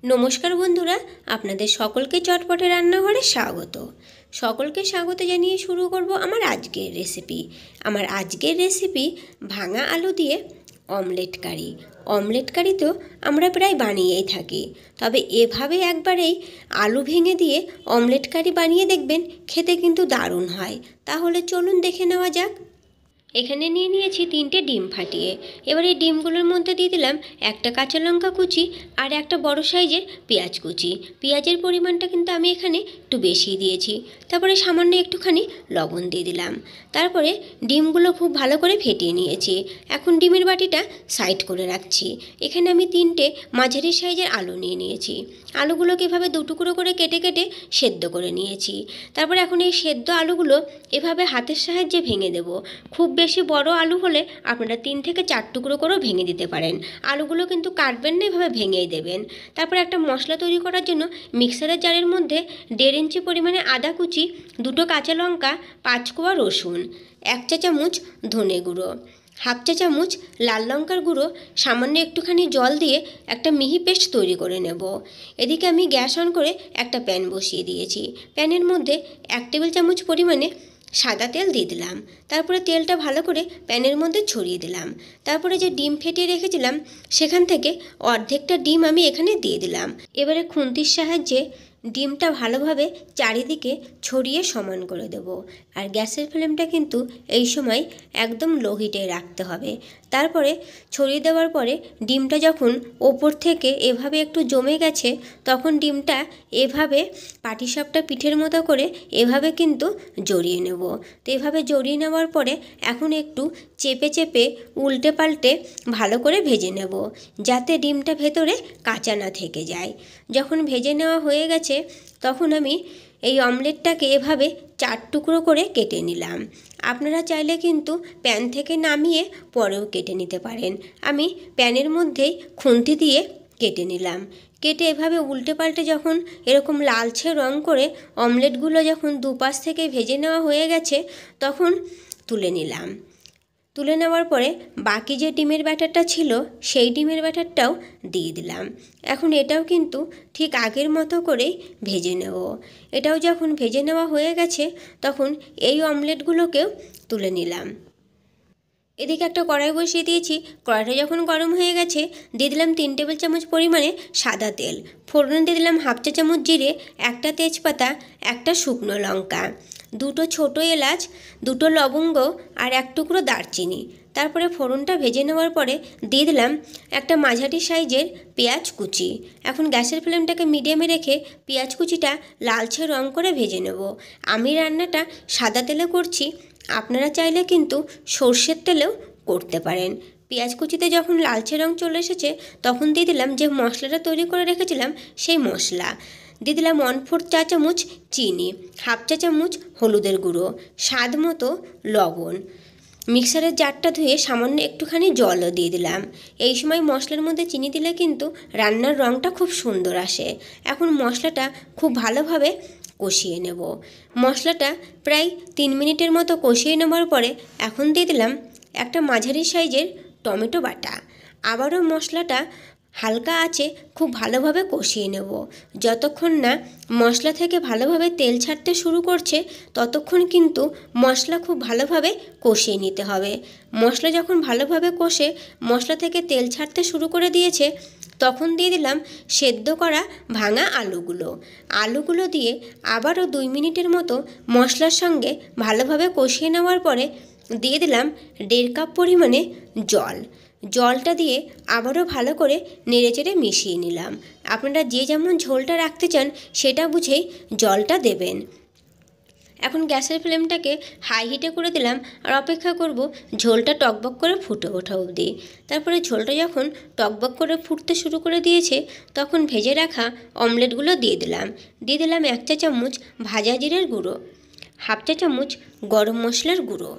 নমস্কার বন্ধুরা, আপনাদের সকলকে চটপটে রান্নাঘরে স্বাগত। সকলকে স্বাগত জানিয়ে শুরু করব আমার আজকের রেসিপি। আমার আজকের রেসিপি ভাঙা আলু দিয়ে অমলেট কারি। অমলেট কারি তো আমরা প্রায় বানিয়েই থাকি, তবে এভাবে একবারেই আলু ভেঙে দিয়ে অমলেট কারি বানিয়ে দেখবেন, খেতে কিন্তু দারুণ হয়। তাহলে চলুন দেখে নেওয়া যাক। এখানে নিয়ে নিয়েছি 3টে ডিম ফাটিয়ে। এবার এই ডিমগুলোর মধ্যে দিয়ে দিলাম একটা কাঁচা লঙ্কা কুচি আর একটা বড় সাইজের পেঁয়াজ কুচি। পেঁয়াজের পরিমাণটা কিন্তু আমি এখানে একটু বেশি দিয়েছি। তারপরে সামান্য একটুখানি লবণ দিয়ে দিলাম। তারপরে ডিমগুলো খুব ভালো করে ফেটিয়ে নিয়েছি। এখন ডিমের বাটিটা সাইড করে রাখছি। এখানে আমি 3টে মাঝারি সাইজের আলু নিয়ে নিয়েছি। আলুগুলোকে এভাবে 2 টুকরো করে কেটে কেটে সেদ্ধ করে নিয়েছি। তারপরে এখন এই সেদ্ধ আলুগুলো এভাবে হাতের সাহায্যে ভেঙে দেব। খুব বেশি বড় আলু হলে আপনারা 3 থেকে 4 টুকরো করেও ভেঙে দিতে পারেন। আলুগুলো কিন্তু কাটবেন না, এভাবে ভেঙেই দেবেন। তারপরে একটা মশলা তৈরি করার জন্য মিক্সারের জারের মধ্যে 1.5 ইঞ্চি পরিমাণে আদা কুচি, 2টো কাঁচা লঙ্কা, 5 কোয়া রসুন, 1 চা চামচ ধনে গুঁড়ো, 1/2 চা চামচ লাল লঙ্কার গুঁড়ো, সামান্য একটুখানি জল দিয়ে একটা মিহি পেস্ট তৈরি করে নেব। এদিকে আমি গ্যাস অন করে একটা প্যান বসিয়ে দিয়েছি। প্যানের মধ্যে 1 টেবিল চামচ পরিমাণে সাদা তেল দিয়ে দিলাম। তারপরে তেলটা ভালো করে প্যানের মধ্যে ছড়িয়ে দিলাম। তারপরে যে ডিম ফেটিয়ে রেখেছিলাম সেখান থেকে অর্ধেকটা ডিম আমি এখানে দিয়ে দিলাম। এবারে খুন্তির সাহায্যে ডিমটা ভালোভাবে চারিদিকে ছড়িয়ে সমান করে দেব। আর গ্যাসের ফ্লেমটা কিন্তু এই সময় একদম লো হিটে রাখতে হবে। তারপরে ছড়িয়ে দেওয়ার পরে ডিমটা যখন ওপর থেকে এভাবে একটু জমে গেছে, তখন ডিমটা এভাবে পাটিসাপটা পিঠের মতো করে এভাবে কিন্তু জড়িয়ে নেব। তো এভাবে জড়িয়ে নেওয়ার পরে এখন একটু চেপে চেপে উল্টে পাল্টে ভালো করে ভেজে নেব, যাতে ডিমটা ভেতরে কাঁচা না থেকে যায়। যখন ভেজে নেওয়া হয়ে গেছে, তখন আমি এই অমলেটটাকে এভাবে 4 টুকরো করে কেটে নিলাম। আপনারা চাইলে কিন্তু প্যান থেকে নামিয়ে পরেও কেটে নিতে পারেন। আমি প্যানের মধ্যেই খুন্তি দিয়ে কেটে নিলাম। কেটে এভাবে উল্টে পাল্টে যখন এরকম লালচে রং করে অমলেটগুলো যখন দুপাশ থেকে ভেজে নেওয়া হয়ে গেছে, তখন তুলে নিলাম। তুলে নেওয়ার পরে বাকি যে ডিমের ব্যাটারটা ছিল সেই ডিমের ব্যাটারটাও দিয়ে দিলাম। এখন এটাও কিন্তু ঠিক আগের মতো করেই ভেজে নেব। এটাও যখন ভেজে নেওয়া হয়ে গেছে, তখন এই অমলেটগুলোকেও তুলে নিলাম। এদিকে একটা কড়াই বসিয়ে দিয়েছি। কড়াইটা যখন গরম হয়ে গেছে, দিয়ে দিলাম 3 টেবিল চামচ পরিমাণে সাদা তেল। ফোড়নে দিয়ে দিলাম 1/2 চা চামচ জিরে, একটা তেজপাতা, একটা শুকনো লঙ্কা, 2টো ছোটো এলাচ, 2টো লবঙ্গ আর 1 টুকরো দারচিনি। তারপরে ফোড়নটা ভেজে নেওয়ার পরে দিয়ে দিলাম একটা মাঝারি সাইজের পেঁয়াজ কুচি। এখন গ্যাসের ফ্লেমটাকে মিডিয়ামে রেখে পেঁয়াজ কুচিটা লালচে রং করে ভেজে নেব। আমি রান্নাটা সাদা তেলে করছি, আপনারা চাইলে কিন্তু সর্ষের তেলেও করতে পারেন। পেঁয়াজ কুচিতে যখন লালচে রং চলে এসেছে, তখন দিয়ে দিলাম যে মশলাটা তৈরি করে রেখেছিলাম সেই মশলা। দিয়ে দিলাম 1/4 চা চামচ চিনি, 1/2 চা চামচ হলুদের গুঁড়ো, স্বাদ মতো লবণ। মিক্সারের জারটা ধুয়ে সামান্য একটুখানি জলও দিয়ে দিলাম। এই সময় মশলার মধ্যে চিনি দিলে কিন্তু রান্নার রঙটা খুব সুন্দর আসে। এখন মশলাটা খুব ভালোভাবে কষিয়ে নেব। মশলাটা প্রায় 3 মিনিটের মতো কষিয়ে নেওয়ার পরে এখন দিয়ে দিলাম একটা মাঝারি সাইজের টমেটো বাটা। আবারও মশলাটা হালকা আঁচে খুব ভালোভাবে কষিয়ে নেব। যতক্ষণ না মশলা থেকে ভালোভাবে তেল ছাড়তে শুরু করছে, ততক্ষণ কিন্তু মশলা খুব ভালোভাবে কষিয়ে নিতে হবে। মশলা যখন ভালোভাবে কষে মশলা থেকে তেল ছাড়তে শুরু করে দিয়েছে, তখন দিয়ে দিলাম সেদ্ধ করা ভাঙা আলুগুলো দিয়ে আবারও 2 মিনিটের মতো মশলার সঙ্গে ভালোভাবে কষিয়ে নেওয়ার পরে দিয়ে দিলাম 1.5 কাপ পরিমাণে জলটা দিয়ে আবারও ভালো করে নেড়েচেড়ে মিশিয়ে নিলাম। আপনারা যে যেমন ঝোলটা রাখতে চান সেটা বুঝেই জলটা দেবেন। এখন গ্যাসের ফ্লেমটাকে হাই হিটে করে দিলাম আর অপেক্ষা করব ঝোলটা টকবক করে ফুটে ওঠা অবধি। তারপরে ঝোলটা যখন টকবক করে ফুটতে শুরু করে দিয়েছে, তখন ভেজে রাখা অমলেটগুলো দিয়ে দিলাম 1 চা চামচ ভাজা জিরের গুঁড়ো, 1/2 চা চামচ গরম মশলার গুঁড়ো।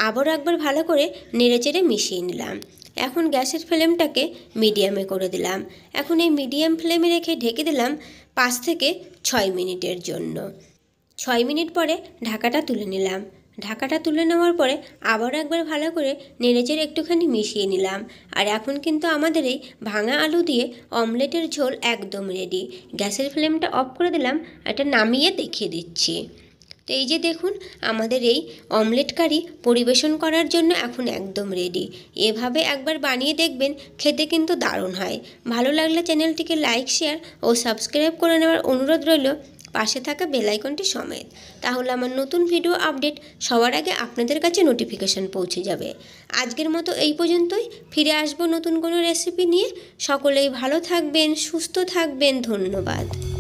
আবারও একবার ভালো করে নেড়েচেড়ে মিশিয়ে নিলাম। এখন গ্যাসের ফ্লেমটাকে মিডিয়ামে করে দিলাম। এখন এই মিডিয়াম ফ্লেমে রেখে ঢেকে দিলাম 5 থেকে 6 মিনিটের জন্য। 6 মিনিট পরে ঢাকাটা তুলে নিলাম। ঢাকাটা তুলে নেওয়ার পরে আবার একবার ভালো করে নেড়েচেড়ে একটুখানি মিশিয়ে নিলাম। আর এখন কিন্তু আমাদের এই ভাঙা আলু দিয়ে অমলেটের ঝোল একদম রেডি। গ্যাসের ফ্লেমটা অফ করে দিলাম, এটা নামিয়ে দেখিয়ে দিচ্ছি। তো এই যে দেখুন, আমাদের এই অমলেট কারি পরিবেশন করার জন্য এখন একদম রেডি। এভাবে একবার বানিয়ে দেখবেন, খেতে কিন্তু দারুণ হয়। ভালো লাগলে চ্যানেলটিকে লাইক, শেয়ার ও সাবস্ক্রাইব করে নেওয়ার অনুরোধ রইল, পাশে থাকা বেল আইকনটি সমেত। তাহলে আমার নতুন ভিডিও আপডেট সবার আগে আপনাদের কাছে নোটিফিকেশান পৌঁছে যাবে। আজকের মতো এই পর্যন্তই, ফিরে আসবো নতুন কোনো রেসিপি নিয়ে। সকলেই ভালো থাকবেন, সুস্থ থাকবেন, ধন্যবাদ।